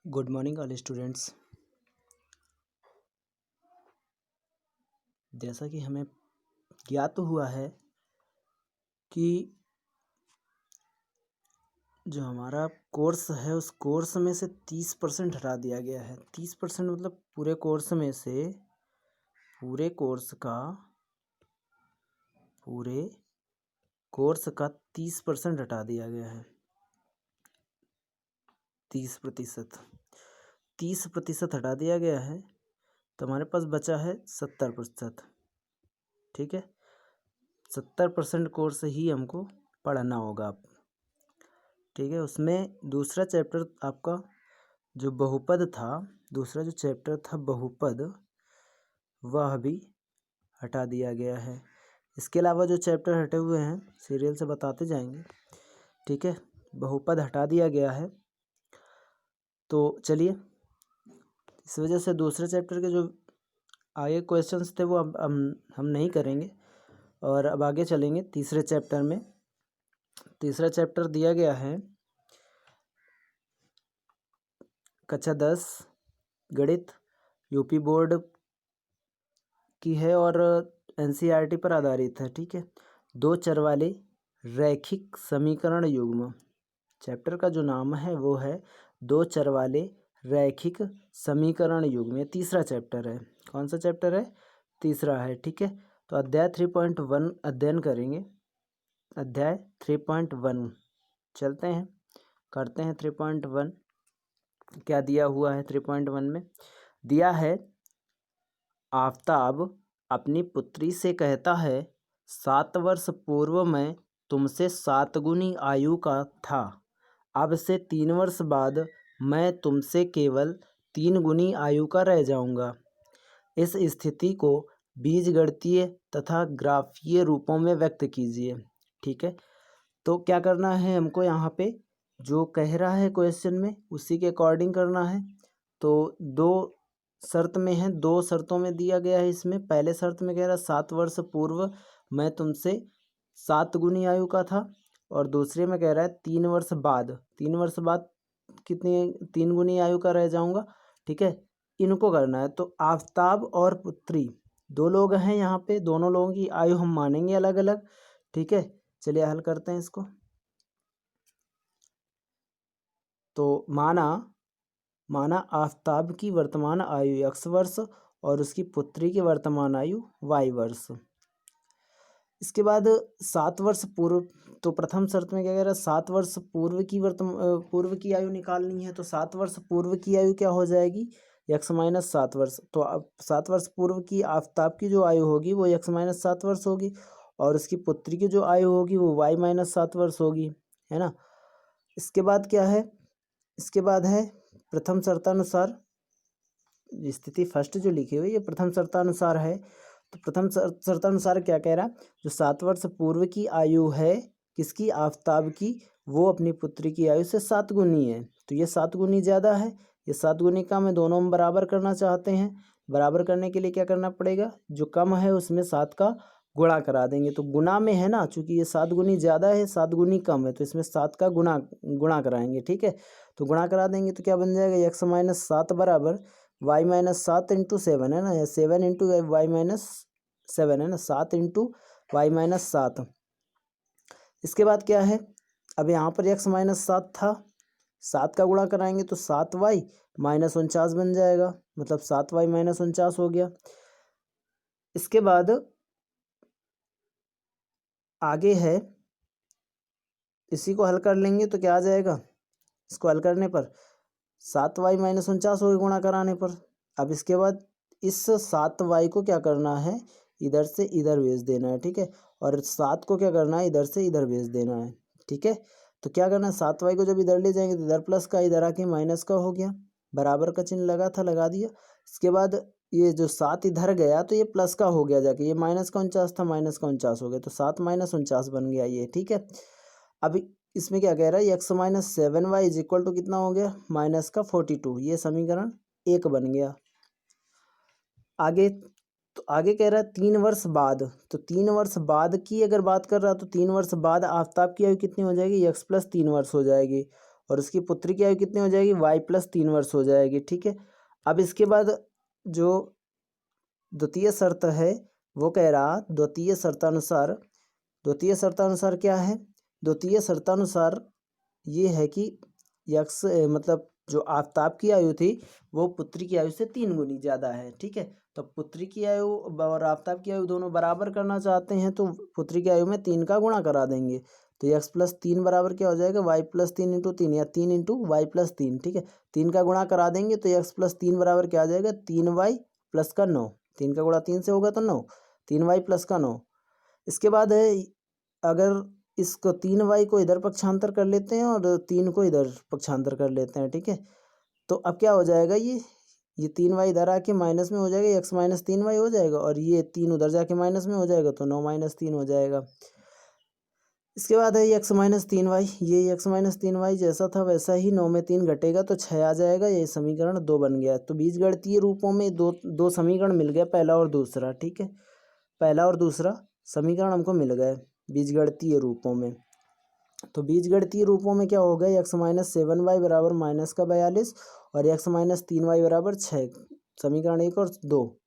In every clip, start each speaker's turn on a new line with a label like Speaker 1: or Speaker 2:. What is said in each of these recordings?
Speaker 1: Good morning all students. जैसा कि हमें ज्ञात हुआ है कि जो हमारा कोर्स है उस कोर्स में से 30% हटा दिया गया है। 30% मतलब पूरे कोर्स में से पूरे कोर्स का 30% हटा दिया गया है। 30% हटा दिया गया है तो हमारे पास बचा है 70%। ठीक है, 70% कोर्स ही हमको पढ़ना होगा। ठीक है, उसमें दूसरा चैप्टर आपका जो बहुपद था, दूसरा जो चैप्टर था बहुपद, वह भी हटा दिया गया है। इसके अलावा जो चैप्टर हटे हुए हैं सीरियल से बताते जाएंगे। ठीक है, बहुपद हटा दिया गया है तो चलिए, इस वजह से दूसरे चैप्टर के जो आगे क्वेश्चंस थे वो हम नहीं करेंगे और अब आगे चलेंगे तीसरे चैप्टर में। तीसरा चैप्टर दिया गया है कक्षा 10 गणित, यूपी बोर्ड की है और एनसीईआरटी पर आधारित है। ठीक है, दो चर वाले रैखिक समीकरण युग्म। चैप्टर का जो नाम है वो है दो चर वाले रैखिक समीकरण युग्म। ये तीसरा चैप्टर है। कौन सा चैप्टर है? तीसरा है। ठीक है, तो अध्याय 3.1 अध्ययन करेंगे। अध्याय 3.1 चलते हैं, करते हैं 3.1। क्या दिया हुआ है 3.1 में? दिया है, आफताब अपनी पुत्री से कहता है, 7 वर्ष पूर्व मैं तुमसे 7 गुनी आयु का था, अब से 3 वर्ष बाद मैं तुमसे केवल 3 गुनी आयु का रह जाऊंगा। इस स्थिति को बीजगणितीय तथा ग्राफीय रूपों में व्यक्त कीजिए। ठीक है, तो क्या करना है हमको, यहाँ पे जो कह रहा है क्वेश्चन में उसी के अकॉर्डिंग करना है। तो दो शर्त में है, दो शर्तों में दिया गया है। इसमें पहले शर्त में कह रहा है 7 वर्ष पूर्व मैं तुमसे 7 गुनी आयु का था, और दूसरे में कह रहा है 3 वर्ष बाद, 3 वर्ष बाद कितनी 3 गुनी आयु का रह जाऊंगा। ठीक है, इनको करना है। तो आफताब और पुत्री दो लोग हैं यहाँ पे, दोनों लोगों की आयु हम मानेंगे अलग अलग। ठीक है, चलिए हल करते हैं इसको। तो माना आफताब की वर्तमान आयु x वर्ष और उसकी पुत्री की वर्तमान आयु y वर्ष। इसके बाद 7 वर्ष पूर्व, तो प्रथम शर्त में क्या कह रहा है, 7 वर्ष पूर्व की आयु निकालनी है। तो 7 वर्ष पूर्व की आयु क्या हो जाएगी, x माइनस 7 वर्ष। तो अब 7 वर्ष पूर्व की आफताब की जो आयु होगी वो x माइनस 7 वर्ष होगी, और उसकी पुत्री की जो आयु होगी वो y माइनस 7 वर्ष होगी, है ना। इसके बाद क्या है, इसके बाद है प्रथम शर्तानुसार, स्थिति फर्स्ट जो लिखी हुई है ये प्रथम शर्तानुसार है। तो प्रथम शर्तानुसार क्या कह रहा है, जो 7 वर्ष पूर्व की आयु है किसकी, आफताब की, वो अपनी पुत्री की आयु से 7 गुनी है। तो ये 7 गुनी ज़्यादा है, ये 7 गुनी कम है, दोनों हम बराबर करना चाहते हैं। बराबर करने के लिए क्या करना पड़ेगा, जो कम है उसमें 7 का गुणा करा देंगे। तो गुणा में है ना, चूंकि ये 7 गुनी ज़्यादा है 7 गुनी कम है, तो इसमें 7 का गुणा कराएंगे। ठीक है, तो गुणा करा देंगे तो क्या बन जाएगा, x माइनस 7 बराबर y माइनस 7 इंटू 7 है ना, या 7 इंटू वाई माइनस 7 है ना, 7 इंटू वाई माइनस 7। इसके बाद क्या है, अब यहाँ पर x माइनस 7 था, 7 का गुणा कराएंगे तो 7y माइनस 49 बन जाएगा, मतलब 7y माइनस 49 हो गया। इसके बाद आगे है, इसी को हल कर लेंगे तो क्या आ जाएगा, इसको हल करने पर 7y माइनस 49 हो गया गुणा कराने पर। अब इसके बाद इस 7y को क्या करना है, इधर से इधर भेज देना है। ठीक है, और 7 को क्या करना है, इधर से इधर भेज देना है। ठीक है, तो क्या करना है, 7y को जब इधर ले जाएंगे तो इधर प्लस का, इधर आके माइनस का हो गया, बराबर का चिन्ह लगा था लगा दिया। इसके बाद ये जो 7 इधर गया तो ये प्लस का हो गया जाके, ये माइनस का 49 था, माइनस का 49 हो गया, तो 7 माइनस 49 बन गया ये। ठीक है, अभी इसमें क्या कह रहा है, x minus 7y is equal to कितना हो गया, माइनस का 42। ये समीकरण 1 बन गया। आगे, तो आगे कह रहा है 3 वर्ष बाद, तो 3 वर्ष बाद की अगर बात कर रहा है तो 3 वर्ष बाद आफताब की आयु कितनी हो जाएगी, x प्लस 3 वर्ष हो जाएगी, और उसकी पुत्री की आयु कितनी हो जाएगी, y + 3 वर्ष हो जाएगी, ठीक है। अब इसके बाद जो द्वितीय शर्त है वो कह रहा, द्वितीय शर्तानुसार क्या है, द्वितीय शर्तानुसार ये है कि यक्स मतलब जो आफताब की आयु थी वो पुत्री की आयु से 3 गुनी ज़्यादा है, ठीक है। तो पुत्री की आयु और आफताब की आयु दोनों बराबर करना चाहते हैं तो पुत्री की आयु में 3 का गुणा करा देंगे। तो x + 3 बराबर क्या हो जाएगा, y + 3 × 3 या 3 × y + 3, ठीक है। 3 का गुणा करा देंगे तो x + 3 बराबर क्या आ जाएगा, 3y + 9। 3 का गुणा 3 से होगा तो 9, 3y + 9। इसके बाद है, अगर इसको 3y को इधर पक्षांतर कर लेते हैं और 3 को इधर पक्षांतर कर लेते हैं, ठीक है। तो अब क्या हो जाएगा, ये 3y इधर आके माइनस में हो जाएगा, x - 3y हो जाएगा, और ये 3 उधर जाके माइनस में हो जाएगा तो 9 - 3 हो जाएगा। इसके बाद है x - 3y, ये x - 3y जैसा था वैसा ही 9 में 3 घटेगा तो 6 आ जाएगा। ये समीकरण 2 बन गया। तो बीजगणितीय रूपों में दो समीकरण मिल गया, पहला और दूसरा, ठीक है। पहला और दूसरा समीकरण हमको मिल गए बीजगणितीय रूपों में। तो बीजगणितीय रूपों में क्या हो गया, x - 7y बराबर -42 और x - 3y बराबर 6, समीकरण 1 और 2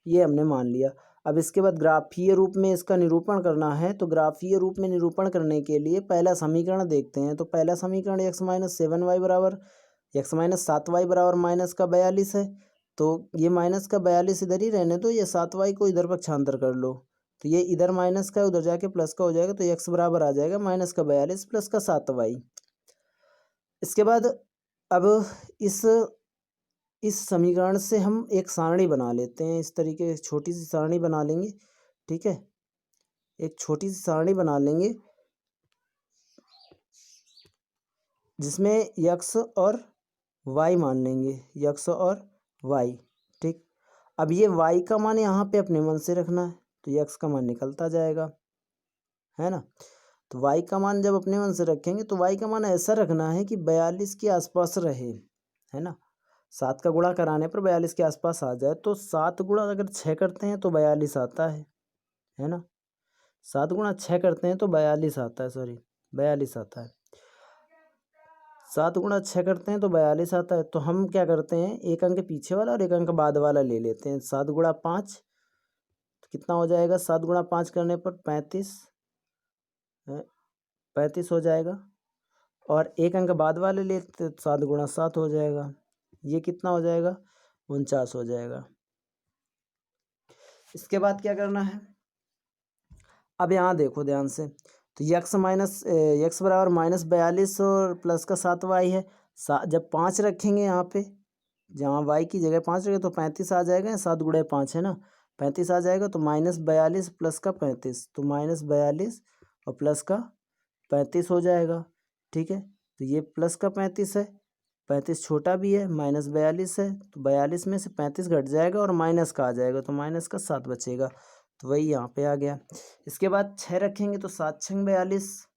Speaker 1: ये हमने मान लिया। अब इसके बाद ग्राफीय रूप में इसका निरूपण करना है। तो ग्राफीय रूप में निरूपण करने के लिए पहला समीकरण देखते हैं। तो पहला समीकरण x - 7y बराबर -42 है। तो ये -42 इधर ही रहने दो, ये 7y को इधर पक्षांतर कर लो। तो ये इधर माइनस का उधर जाके प्लस का हो जाएगा, तो x बराबर आ जाएगा -42 + 7y। इसके बाद अब इस समीकरण से हम एक सारणी बना लेते हैं। इस तरीके से छोटी सी सारणी बना लेंगे, ठीक है। एक छोटी सी सारणी बना लेंगे जिसमें x और y मान लेंगे, x और y, ठीक। अब ये y का मान यहाँ पे अपने मन से रखना है तो x का मान निकलता जाएगा, है ना। तो y का मान जब अपने मन से रखेंगे तो y का मान ऐसा रखना है कि 42 के आसपास रहे, है ना। 7 का गुणा कराने पर 42 के आसपास आ जाए। तो 7 गुणा अगर 6 करते हैं तो 42 आता है ना। 7 गुणा 6 करते हैं तो 42 आता है, 42 आता है। 7 गुणा 6 करते हैं तो 42 आता है। तो हम क्या करते हैं, एक अंक पीछे वाला और एक अंक बाद वाला ले लेते हैं। 7 गुणा 5 तो कितना हो जाएगा, 7 गुणा 5 करने पर 35 हो जाएगा। और एक अंक बाद वाले लेते तो 7 गुणा 7 हो जाएगा। ये कितना हो जाएगा, 49 हो जाएगा। इसके बाद क्या करना है, अब यहाँ देखो ध्यान से। तो x बराबर -42 और प्लस का 7y है। जब 5 रखेंगे यहाँ पे, जहाँ y की जगह 5 रखें तो 35 आ जाएगा। 7 गुणे 5 है ना, 35 आ जाएगा। तो -42 प्लस का 35, तो -42 और प्लस का 35 हो जाएगा, ठीक है। तो ये प्लस का 35 है, 35 छोटा भी है, -42 है तो 42 में से 35 घट जाएगा और माइनस का आ जाएगा तो माइनस का 7 बचेगा। तो वही यहाँ पे आ गया। इसके बाद 6 रखेंगे तो 7 × 42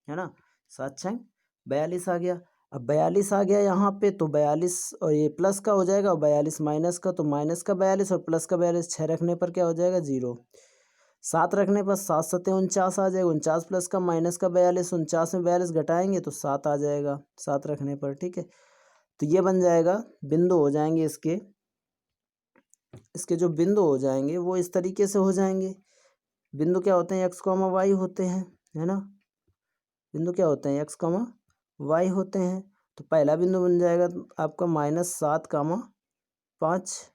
Speaker 1: है ना, 7 × 42 आ गया। अब 42 आ गया यहाँ पे तो 42 और ये प्लस का हो जाएगा और 42 माइनस का, तो माइनस का 42 और प्लस का 42, 6 रखने पर क्या हो जाएगा, 0। 7 रखने पर 7 × 7 = 49 आ जाएगा। 49 प्लस का माइनस का 42, 49 में 42 घटाएंगे तो 7 आ जाएगा 7 रखने पर, ठीक है। तो ये बन जाएगा, बिंदु हो जाएंगे इसके जो बिंदु हो जाएंगे वो इस तरीके से हो जाएंगे। बिंदु क्या होते हैं, x, y होते हैं, है ना। बिंदु क्या होते हैं, x, y होते हैं। तो पहला बिंदु बन जाएगा आपका -7, 5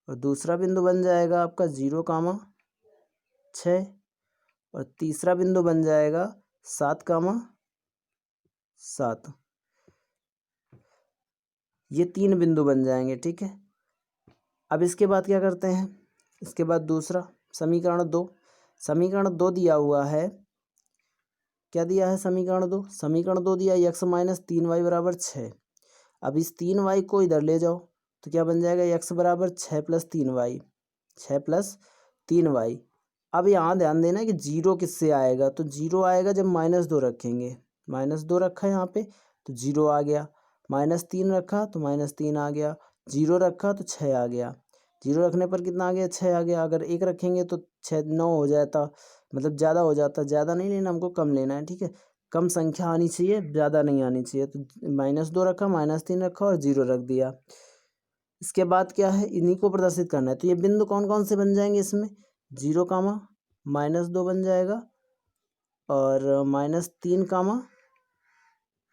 Speaker 1: और दूसरा बिंदु बन जाएगा आपका 0, 6 और तीसरा बिंदु बन जाएगा 7, 7। ये 3 बिंदु बन जाएंगे, ठीक है। अब इसके बाद क्या करते हैं, इसके बाद दूसरा समीकरण 2 दिया हुआ है। क्या दिया है, समीकरण 2 दिया x - 3y बराबर 6। अब इस 3y को इधर ले जाओ तो क्या बन जाएगा, x बराबर 6 + 3y, 6 + 3y। अब यहाँ ध्यान देना कि 0 किससे आएगा, तो 0 आएगा जब -2 रखेंगे। -2 रखा है यहाँ पे तो 0 आ गया। -3 रखा तो -3 आ गया। 0 रखा तो 6 आ गया। 0 रखने पर कितना आ गया, 6 आ गया। अगर 1 रखेंगे तो 6 9 हो जाता, मतलब ज़्यादा हो जाता। ज़्यादा नहीं लेना हमको, कम लेना है, ठीक है। कम संख्या आनी चाहिए, ज़्यादा नहीं आनी चाहिए। तो -2 रखा, -3 रखा और 0 रख दिया। इसके बाद क्या है, इन्हीं को प्रदर्शित करना है। तो ये बिंदु कौन कौन से बन जाएंगे इसमें, 0, -2 बन जाएगा और -3,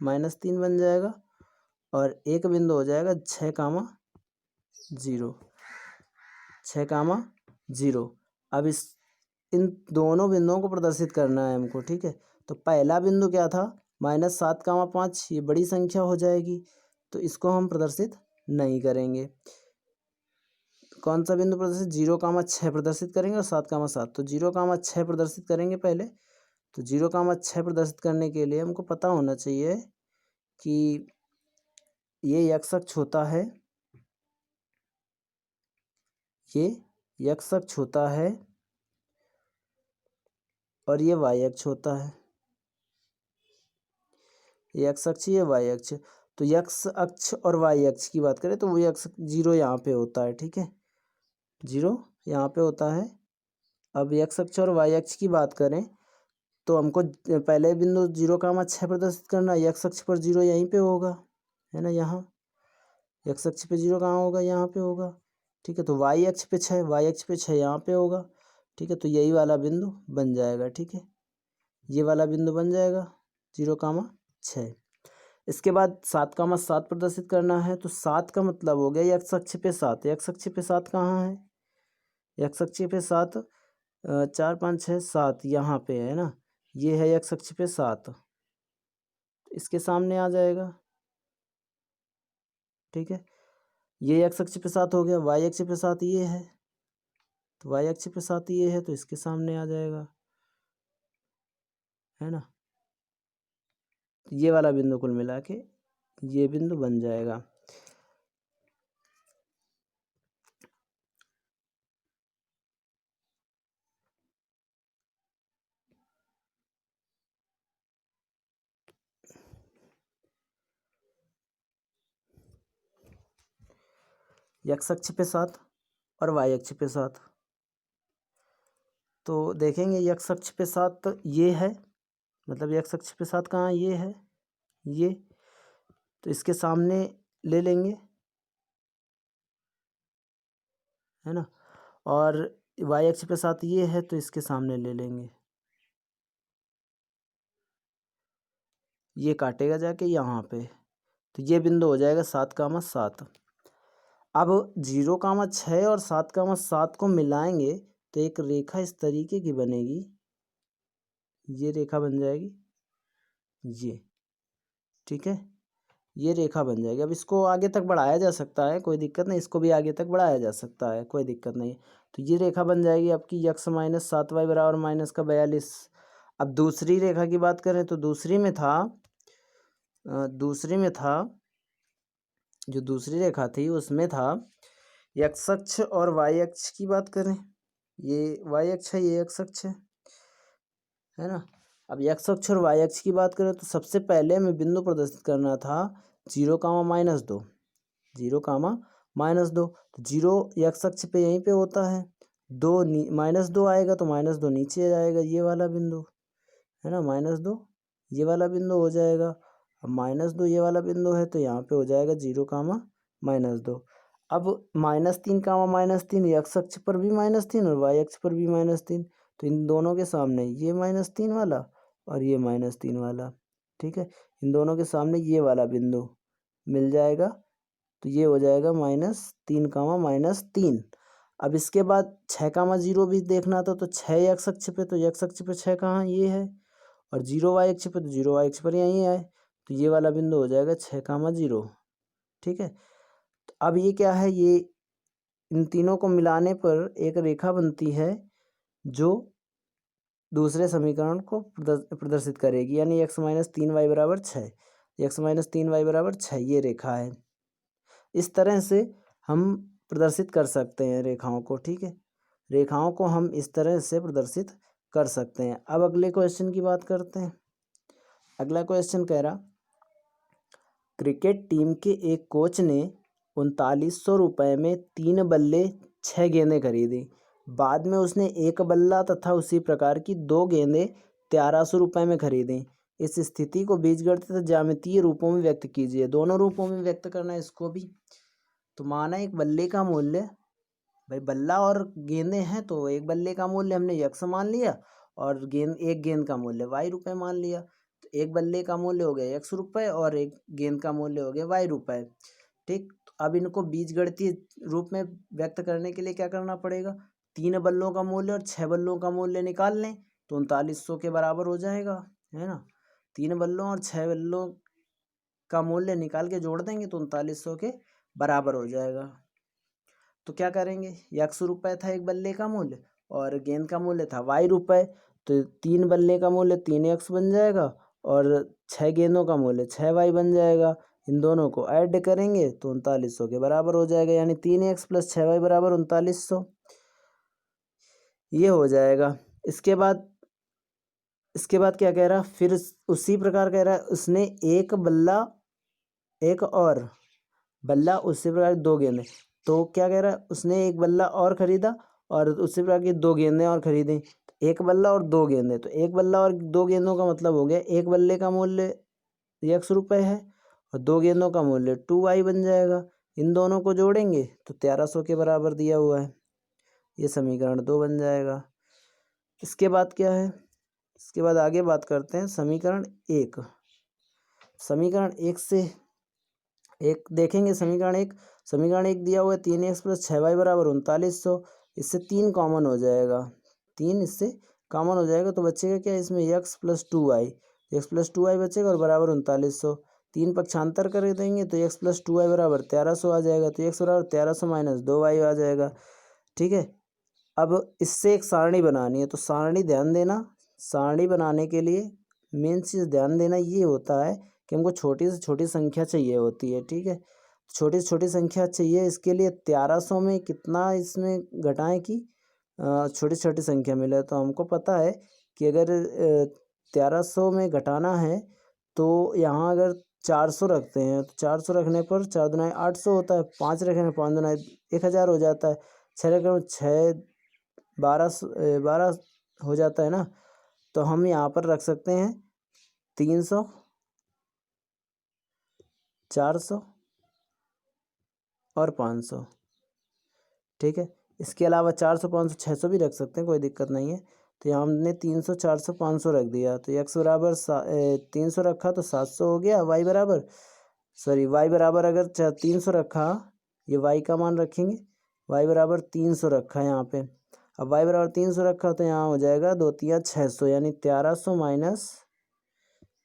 Speaker 1: -3 बन जाएगा और एक बिंदु हो जाएगा 6, 0, 6, 0। अब इन दोनों बिंदुओं को प्रदर्शित करना है हमको, ठीक है। तो पहला बिंदु क्या था, -7, 5, ये बड़ी संख्या हो जाएगी, तो इसको हम प्रदर्शित नहीं करेंगे। कौन सा बिंदु प्रदर्शित, 0, 6 प्रदर्शित करेंगे और 7, 7। तो 0, 6 प्रदर्शित करेंगे पहले। तो 0, 6 प्रदर्शित करने के लिए हमको पता होना चाहिए कि ये x अक्ष होता है, ये x अक्ष होता है और ये y अक्ष होता है। ये x अक्ष, ये y अक्ष। तो x अक्ष और y अक्ष की बात करें तो वो x 0 यहाँ पे होता है, ठीक है, 0 यहाँ पे होता है। अब x अक्ष और y अक्ष की बात करें तो हमको पहले बिंदु 0, 6 प्रदर्शित करना है। x अक्ष पर 0 यहीं पे होगा, है ना, यहाँ x अक्ष पे 0 कहाँ होगा, यहाँ पे होगा, ठीक है। तो y अक्ष पे 6, y अक्ष पे 6 यहाँ पे होगा, ठीक है। तो यही वाला बिंदु बन जाएगा, ठीक है, ये वाला बिंदु बन जाएगा 0, 6। इसके बाद 7, 7 प्रदर्शित करना है। तो 7 का मतलब हो गया x अक्ष पे 7। x अक्ष पे 7 कहाँ है, x अक्ष पे 7 4, 5, 6, 7 यहाँ पे है ना, ये है x अक्ष पे 7, इसके सामने आ जाएगा, ठीक है। ये x अक्ष पे 7 हो गया, y अक्ष पे 7 ये है, तो y अक्ष पे 7 ये है, तो इसके सामने आ जाएगा, है ना। ये वाला बिंदु कुल मिला के ये बिंदु बन जाएगा। x अक्ष पे 7 और y अक्ष पे 7। तो देखेंगे x अक्ष पे 7 ये है, मतलब x अक्ष पे 7 कहाँ, ये है, ये, तो इसके सामने ले लेंगे, है ना। और y अक्ष पे 7 ये है, तो इसके सामने ले लेंगे, ये काटेगा जाके यहाँ पे, तो ये बिंदु हो जाएगा 7, 7। अब 0, 6 और 7, 7 को मिलाएंगे तो एक रेखा इस तरीके की बनेगी, ये रेखा बन जाएगी, ये, ठीक है, ये रेखा बन जाएगी। अब इसको आगे तक बढ़ाया जा सकता है, कोई दिक्कत नहीं, इसको भी आगे तक बढ़ाया जा सकता है, कोई दिक्कत नहीं। तो ये रेखा बन जाएगी आपकी x -7y बराबर -42। अब दूसरी रेखा की बात करें तो दूसरी में जो दूसरी रेखा थी उसमें था x अक्ष और y अक्ष की बात करें, ये y अक्ष है, ये x अक्ष है ना। अब x अक्ष और y अक्ष की बात करें तो सबसे पहले हमें बिंदु प्रदर्शित करना था 0, -2, 0, -2। तो 0 x अक्ष पे यहीं पे होता है, -2 आएगा तो -2 नीचे जाएगा, ये वाला बिंदु है ना, -2 ये वाला बिंदु हो जाएगा। अब -2 ये वाला बिंदु है तो यहाँ पे हो जाएगा 0, -2। अब -3, -3 x अक्ष पर भी -3 और y अक्ष पर भी -3, तो इन दोनों के सामने ये -3 वाला और ये -3 वाला, ठीक है, इन दोनों के सामने ये वाला बिंदु मिल जाएगा, तो ये हो जाएगा -3, -3। अब इसके बाद 6, 0 भी देखना था, तो 6 x अक्ष पे, तो x अक्ष पे 6 कहाँ, ये है, और 0 y अक्ष पे, तो 0 y अक्ष पर यहीं है, तो ये वाला बिंदु हो जाएगा 6, 0, ठीक है। तो अब ये क्या है, ये इन तीनों को मिलाने पर एक रेखा बनती है जो दूसरे समीकरण को प्रदर्शित करेगी, यानी x - 3y बराबर 6, x - 3y बराबर 6 ये रेखा है। इस तरह से हम प्रदर्शित कर सकते हैं रेखाओं को, ठीक है, रेखाओं को हम इस तरह से प्रदर्शित कर सकते हैं। अब अगले क्वेश्चन की बात करते हैं। अगला क्वेश्चन कह रहा, क्रिकेट टीम के एक कोच ने 3900 रुपये में 3 बल्ले 6 गेंदें खरीदी। बाद में उसने एक बल्ला तथा उसी प्रकार की 2 गेंदें 1300 रुपये में खरीदी। इस स्थिति को बीजगणित तथा ज्यामितीय रूपों में व्यक्त कीजिए। दोनों रूपों में व्यक्त करना है इसको भी। तो माना एक बल्ले का मूल्य, भाई बल्ला और गेंदे हैं तो एक बल्ले का मूल्य हमने x मान लिया और एक गेंद का मूल्य y रुपये मान लिया। तो एक बल्ले का मूल्य हो गया x रुपये और एक गेंद का मूल्य हो गया y रुपये। ठीक, तो अब इनको बीजगणितीय रूप में व्यक्त करने के लिए क्या करना पड़ेगा, 3 बल्लों का मूल्य और 6 बल्लों का मूल्य निकाल लें तो 3900 के बराबर हो जाएगा, है ना। 3 बल्लों और 6 बल्लों का मूल्य निकाल के जोड़ देंगे तो 3900 के बराबर हो जाएगा। तो क्या करेंगे, x रुपये था एक बल्ले का मूल्य और गेंद का मूल्य था y रुपये, तो 3 बल्ले का मूल्य 3x बन जाएगा और 6 गेंदों का मूल्य 6y बन जाएगा। इन दोनों को ऐड करेंगे तो 3900 के बराबर हो जाएगा, यानी 3x + 6y बराबर 3900, ये हो जाएगा। इसके बाद क्या कह रहा, फिर उसी प्रकार कह रहा है उसने एक और बल्ला उसी प्रकार 2 गेंदें। तो क्या कह रहा है, उसने एक बल्ला और खरीदा और उसी प्रकार की 2 गेंदें और खरीदें। एक बल्ला और 2 गेंदें, तो एक बल्ला और 2 गेंदों का मतलब हो गया एक बल्ले का मूल्य x रुपये है और 2 गेंदों का मूल्य 2y बन जाएगा। इन दोनों को जोड़ेंगे तो 1300 के बराबर दिया हुआ है, ये समीकरण 2 बन जाएगा। इसके बाद क्या है, इसके बाद आगे बात करते हैं समीकरण 1। समीकरण 1 से एक देखेंगे, समीकरण 1 दिया हुआ है 3x + 6y बराबर 3900। इससे 3 कॉमन हो जाएगा, 3 इससे कॉमन हो जाएगा तो बचेगा क्या, इसमें x + 2y बचेगा और बराबर 3900। 3 पक्षांतर कर देंगे तो x + 2y बराबर 1300 आ जाएगा, तो x बराबर 1300 - 2y आ जाएगा। ठीक है, अब इससे एक सारणी बनानी है, तो सारणी ध्यान देना, सारणी बनाने के लिए मेन चीज़ ध्यान देना ये होता है कि हमको छोटी से छोटी संख्या चाहिए होती है। ठीक है, छोटी से छोटी संख्या चाहिए, इसके लिए 1300 में कितना इसमें घटाएं कि छोटी छोटी संख्या मिले। तो हमको पता है कि अगर 1300 में घटाना है तो यहाँ अगर 400 रखते हैं तो 400 रखने पर 4 दूना 800 होता है, 5 रखने पर 5 दूना 1000 हो जाता है, 6 रखने पर 6 12 हो जाता है ना। तो हम यहाँ पर रख सकते हैं 300, 400 और 500। ठीक है, इसके अलावा 400, 500, 600 भी रख सकते हैं, कोई दिक्कत नहीं है। तो यहाँ हमने 300, 400, 500 रख दिया, तो x बराबर 300 रखा तो 700 हो गया। y बराबर अगर 300 रखा, ये y का मान रखेंगे, y बराबर 300 रखा यहाँ पे। अब y बराबर 300 रखा तो यहाँ हो जाएगा 2 3 600, यानी 1300 -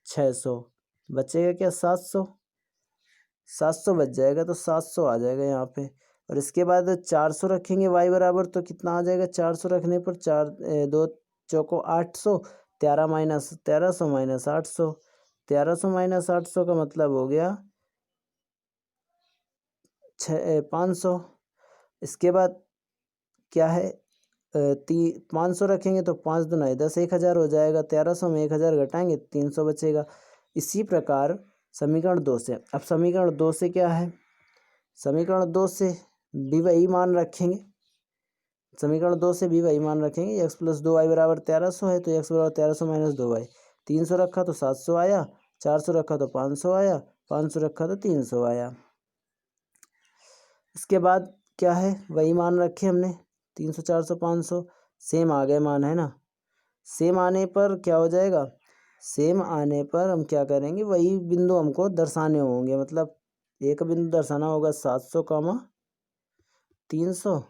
Speaker 1: 600 बचेगा क्या, 700 बच जाएगा, तो 700 आ जाएगा यहाँ पे। और इसके बाद 400 रखेंगे y बराबर, तो कितना आ जाएगा, 400 रखने पर 2 चौको 800, 1300 - 800, 1300 - 800 का मतलब हो गया 500। इसके बाद क्या है, 500 रखेंगे तो 5 दूना 10, 1000 हो जाएगा। 1300 में 1000 घटाएंगे 300 बचेगा। इसी प्रकार समीकरण 2 से, अब समीकरण 2 से क्या है, समीकरण 2 से भी वही मान रखेंगे, समीकरण 2 से भी वही मान रखेंगे। x + 2y बराबर 1300 है, तो x बराबर 1300 - 2y। 300 रखा तो 700 आया, 400 रखा तो 500 आया, 500 रखा तो 300 आया। इसके बाद क्या है, वही मान रखे हमने 300, 400, 500, सेम आ गए मान, है ना। सेम आने पर क्या हो जाएगा, सेम आने पर हम क्या करेंगे, वही बिंदु हमको दर्शाने होंगे। मतलब एक बिंदु दर्शाना होगा 700, 300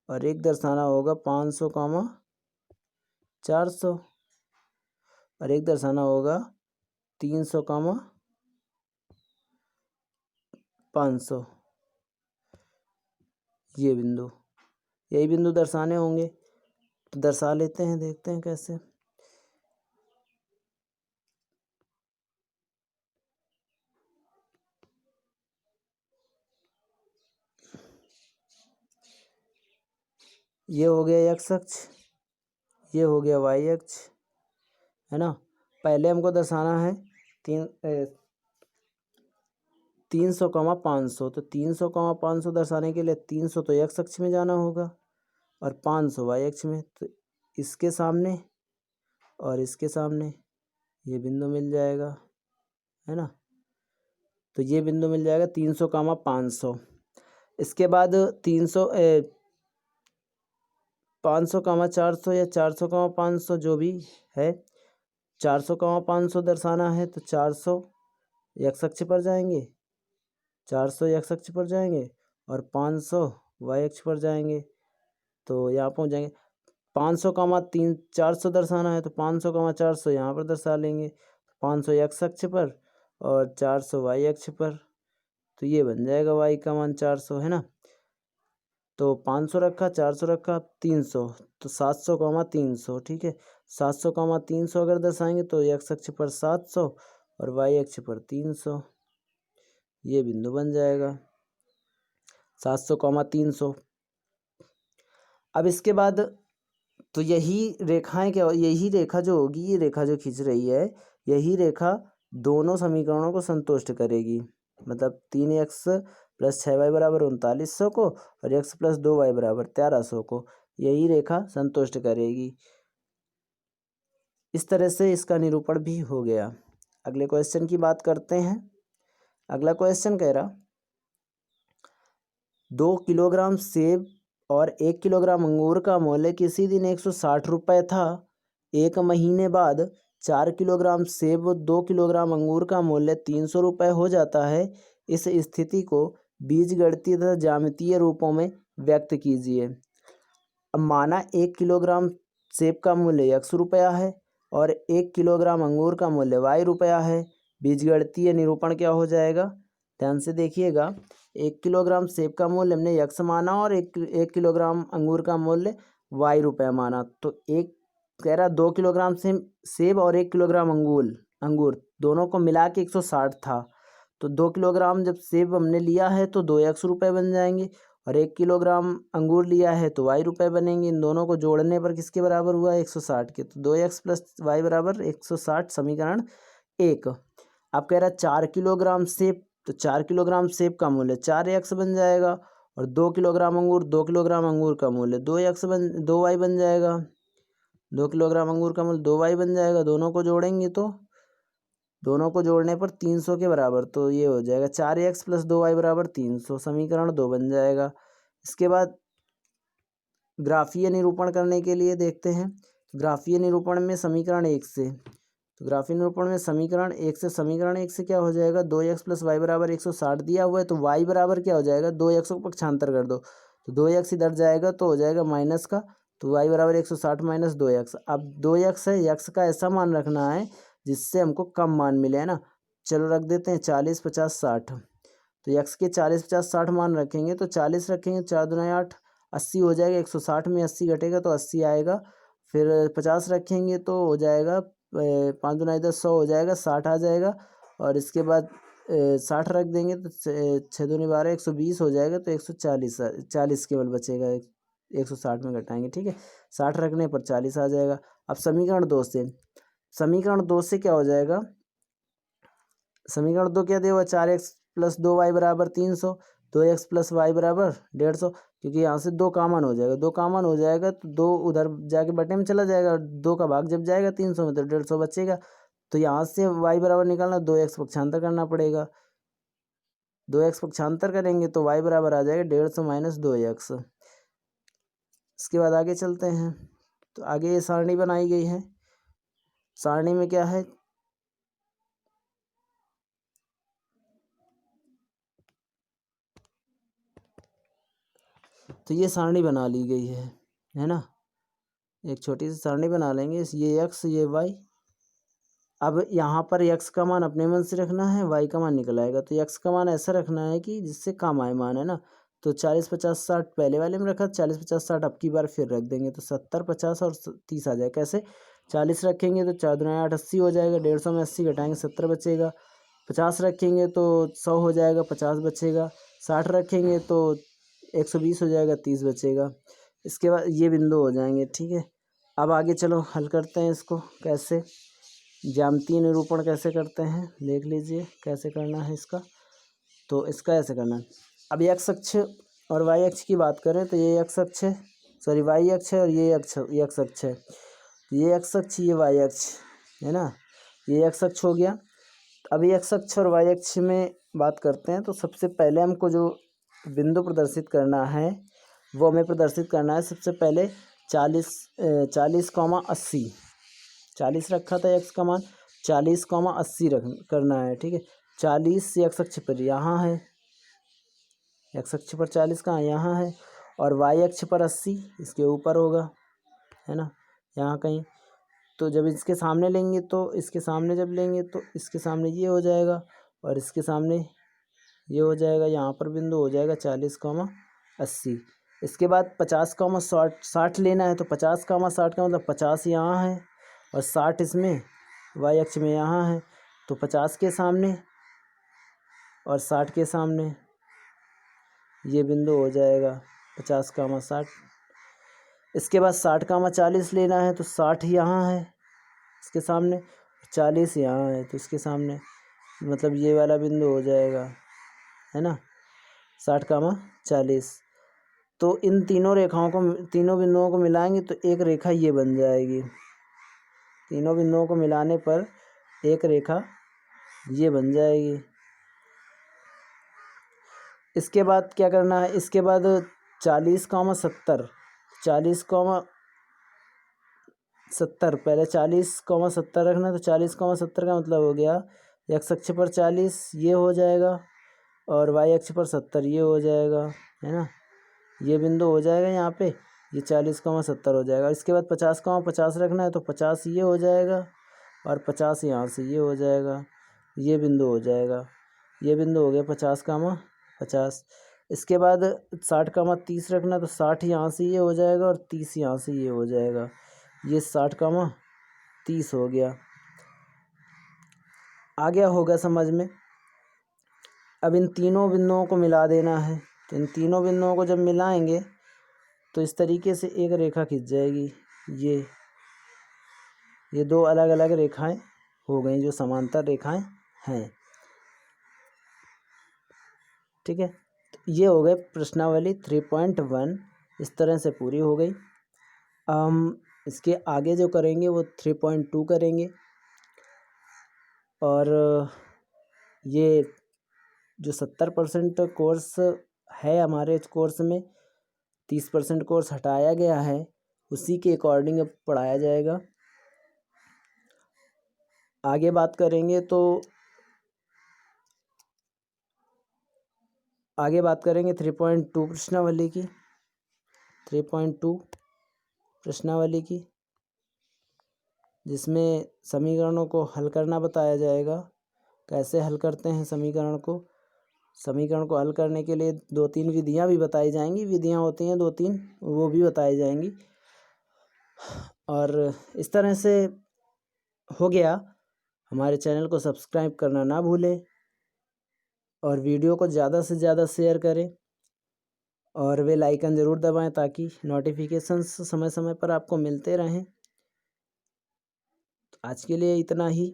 Speaker 1: और एक दर्शाना होगा 500, 400 और एक दर्शाना होगा 300, 500। ये बिंदु, यही बिंदु दर्शाने होंगे, तो दर्शा लेते हैं, देखते हैं कैसे। ये हो गया x अक्ष, ये हो गया y अक्ष, है ना। पहले हमको दर्शाना है 300, 500, तो 300, 500 दर्शाने के लिए 300 तो x अक्ष में जाना होगा और 500 y अक्ष में। तो इसके सामने और इसके सामने ये बिंदु मिल जाएगा, है ना। तो ये बिंदु मिल जाएगा 300, 500। इसके बाद 300 500, 400 या 400, 500 जो भी है, 400, 500 दर्शाना है तो 400 एक्स अक्ष पर जाएंगे, 400 एक्स अक्ष पर जाएंगे और 500 वाई अक्ष पर जाएंगे। तो यहाँ पहुँच जाएंगे 500, 400 दर्शाना है तो 500, 400 यहाँ पर दर्शा लेंगे, 500 एक्स अक्ष पर और 400 वाई अक्ष पर। तो ये बन जाएगा वाई का मान 400, है ना। तो 500 रखा, 400 रखा, 300, तो 700, 300, ठीक है। 700, 300 अगर दर्शाएंगे तो एक्स अक्ष पर 700 और वाई अक्ष पर 300, ये बिंदु बन जाएगा 700, 300। अब इसके बाद तो यही रेखाएं क्या, यही रेखा जो होगी, ये रेखा जो खींच रही है, यही रेखा दोनों समीकरणों को संतुष्ट करेगी। मतलब 3x + 6y = 3900 को और x + 2y = 1300 को यही रेखा संतुष्ट करेगी। इस तरह से इसका निरूपण भी हो गया। अगले क्वेश्चन की बात करते हैं। अगला क्वेश्चन कह रहा 2 किलोग्राम सेब और 1 किलोग्राम अंगूर का मूल्य किसी दिन 160 रुपये था। एक महीने बाद 4 किलोग्राम सेब व 2 किलोग्राम अंगूर का मूल्य 300 रुपये हो जाता है। इस स्थिति को बीजगणितीय तथा ज्यामितीय रूपों में व्यक्त कीजिए। अब माना 1 किलोग्राम सेब का मूल्य x रुपया है और 1 किलोग्राम अंगूर का मूल्य y रुपया है। बीजगणितीय निरूपण क्या हो जाएगा, ध्यान से देखिएगा। 1 किलोग्राम सेब का मूल्य हमने x माना और 1 किलोग्राम अंगूर का मूल्य y रुपया माना। तो एक कह रहा 2 किलोग्राम सेब और 1 किलोग्राम अंगूर दोनों को मिला के 160 था। तो 2 किलोग्राम जब सेब हमने लिया है तो 2x रुपये बन जाएंगे और 1 किलोग्राम अंगूर लिया है तो y रुपये बनेंगे। इन दोनों को जोड़ने पर किसके बराबर हुआ, 160 के। तो 2x + y = 160, समीकरण 1। अब कह रहा 4 किलोग्राम सेब, तो 4 किलोग्राम सेब का मूल्य 4x बन जाएगा और 2 किलोग्राम अंगूर का मूल्य 2y बन जाएगा। 2 किलोग्राम अंगूर का मूल्य 2y बन जाएगा। दोनों को जोड़ेंगे तो दोनों को जोड़ने पर 300 के बराबर, तो ये हो जाएगा 4x + 2y = 300, समीकरण 2 बन जाएगा। इसके बाद ग्राफीय निरूपण करने के लिए देखते हैं। ग्राफीय निरूपण में समीकरण 1 से, तो ग्राफीय निरूपण में समीकरण 1 से क्या हो जाएगा, 2x + y = 160 दिया हुआ है तो y बराबर क्या हो जाएगा, 2x को पक्षांतर कर दो तो 2x इधर जाएगा तो हो जाएगा माइनस का, तो y = 160 - 2x। अब 2x है, x का ऐसा मान रखना है जिससे हमको कम मान मिले, है ना। चलो रख देते हैं 40, 50, 60। तो x के 40, 50, 60 मान रखेंगे तो 40 रखेंगे, 4 दूना 8, 80 हो जाएगा। 160 में 80 घटेगा तो 80 आएगा। फिर 50 रखेंगे तो हो जाएगा 5 दूना 10, 100 हो जाएगा, 60 आ जाएगा। और इसके बाद 60 रख देंगे तो 6 दूनी 12, 120 हो जाएगा। तो 140 केवल बचेगा, 160 में घटाएंगे, ठीक है। 60 रखने पर 40 आ जाएगा। अब समीकरण 2 से क्या हो जाएगा, समीकरण 2 क्या देगा, 4x + 2y = 300, 2x + y = 150, क्योंकि यहाँ से 2 कॉमन हो जाएगा। 2 कॉमन हो जाएगा तो 2 उधर जाके बटे में चला जाएगा और 2 का भाग जब जाएगा 300 में तो 150 बचेगा। तो यहाँ से y बराबर निकालना, 2x पक्षांतर करना पड़ेगा। 2x पक्षांतर करेंगे तो y बराबर आ जाएगा 150 - 2x। इसके बाद आगे चलते हैं। तो आगे ये सारणी बनाई गई है। सारणी में क्या है, तो ये सारणी बना ली गई है ना। एक छोटी सी सारणी बना लेंगे, ये x ये y। अब यहाँ पर x का मान अपने मन से रखना है, y का मान निकल आएगा। तो x का मान ऐसा रखना है कि जिससे कम आए मान, है ना। तो 40, 50, 60 पहले वाले में रखा, 40, 50, 60 अब की बार फिर रख देंगे तो 70, 50 और 30 आ जाएगा। कैसे, 40 रखेंगे तो 4 दूना 8, 80 हो जाएगा। 150 में 80 घटाएंगे 70 बचेगा। 50 रखेंगे तो 100 हो जाएगा, 50 बचेगा। 60 रखेंगे तो 120 हो जाएगा, 30 बचेगा। इसके बाद ये बिंदु हो जाएंगे, ठीक है। अब आगे चलो हल करते हैं इसको। कैसे, ज्यामितीय निरूपण कैसे करते हैं देख लीजिए कैसे करना है इसका। तो इसका ऐसे करना है। अब x अक्ष और y अक्ष की बात करें तो ये x अक्ष है, सॉरी y अक्ष है और ये x अक्ष है। ये x अक्ष ये y अक्ष है ना। ये एक्स अक्ष हो गया। अभी एक्स अक्ष और वाई अक्ष में बात करते हैं। तो सबसे पहले हमको जो बिंदु प्रदर्शित करना है वो हमें प्रदर्शित करना है सबसे पहले 40,80। 40 रखा था एक्स का मान, 40,80 करना है। ठीक है, 40 एक्स अक्ष पर यहाँ है, एक्स अक्ष पर 40 कहाँ यहाँ है, और वाई अक्ष पर 80 इसके ऊपर होगा, है ना, यहाँ कहीं। तो जब इसके सामने लेंगे तो इसके सामने जब लेंगे तो इसके सामने ये हो जाएगा और इसके सामने ये हो जाएगा। यहाँ पर बिंदु हो जाएगा 40,80। इसके बाद 50,60 लेना है। तो 50,60 का मतलब 50 यहाँ है और 60 इसमें वाई अक्ष में यहाँ है। तो 50 के सामने और 60 के सामने ये बिंदु हो जाएगा 50,60। इसके बाद 60,40 लेना है। तो 60 यहाँ है इसके सामने, 40 यहाँ है तो इसके सामने, मतलब ये वाला बिंदु हो जाएगा, है ना, 60,40। तो इन तीनों रेखाओं को, तीनों बिंदुओं को मिलाएंगे तो एक रेखा ये बन जाएगी। तीनों बिंदुओं को मिलाने पर एक रेखा ये बन जाएगी। इसके बाद क्या करना है, इसके बाद 40,70, 40,70, पहले 40,70 रखना। तो 40,70 का मतलब हो गया एक्स अक्ष पर 40 ये हो जाएगा और वाई अक्ष पर 70 ये हो जाएगा, है ना। ये बिंदु हो जाएगा यहाँ पे, ये 40,70 हो जाएगा। इसके बाद 50,50 रखना है। तो 50 ये हो जाएगा और 50 यहाँ से ये हो जाएगा, ये बिंदु हो जाएगा। ये बिंदु हो गया 50,50। इसके बाद 60,30 रखना। तो 60 यहाँ से ये हो जाएगा और 30 यहाँ से ये हो जाएगा, ये 60,30 हो गया। आ गया होगा समझ में। अब इन तीनों बिंदुओं को मिला देना है। तो इन तीनों बिंदुओं को जब मिलाएंगे तो इस तरीके से एक रेखा खिंच जाएगी। ये दो अलग अलग रेखाएं हो गई जो समांतर रेखाएं हैं। ठीक है, तो ये हो गए प्रश्नावली 3.1, इस तरह से पूरी हो गई। हम इसके आगे जो करेंगे वो 3.2 करेंगे। और ये जो 70% कोर्स है हमारे इस कोर्स में, 30% कोर्स हटाया गया है, उसी के अकॉर्डिंग अब पढ़ाया जाएगा। आगे बात करेंगे तो आगे बात करेंगे 3.2 प्रश्नावली की, 3.2 प्रश्नावली की, जिसमें समीकरणों को हल करना बताया जाएगा। कैसे हल करते हैं समीकरण को हल करने के लिए 2-3 विधियां भी बताई जाएंगी। विधियां होती हैं 2-3, वो भी बताई जाएंगी। और इस तरह से हो गया। हमारे चैनल को सब्सक्राइब करना ना भूलें और वीडियो को ज़्यादा से ज़्यादा शेयर करें और बेल आइकन ज़रूर दबाएं ताकि नोटिफिकेशंस समय समय पर आपको मिलते रहें। आज के लिए इतना ही।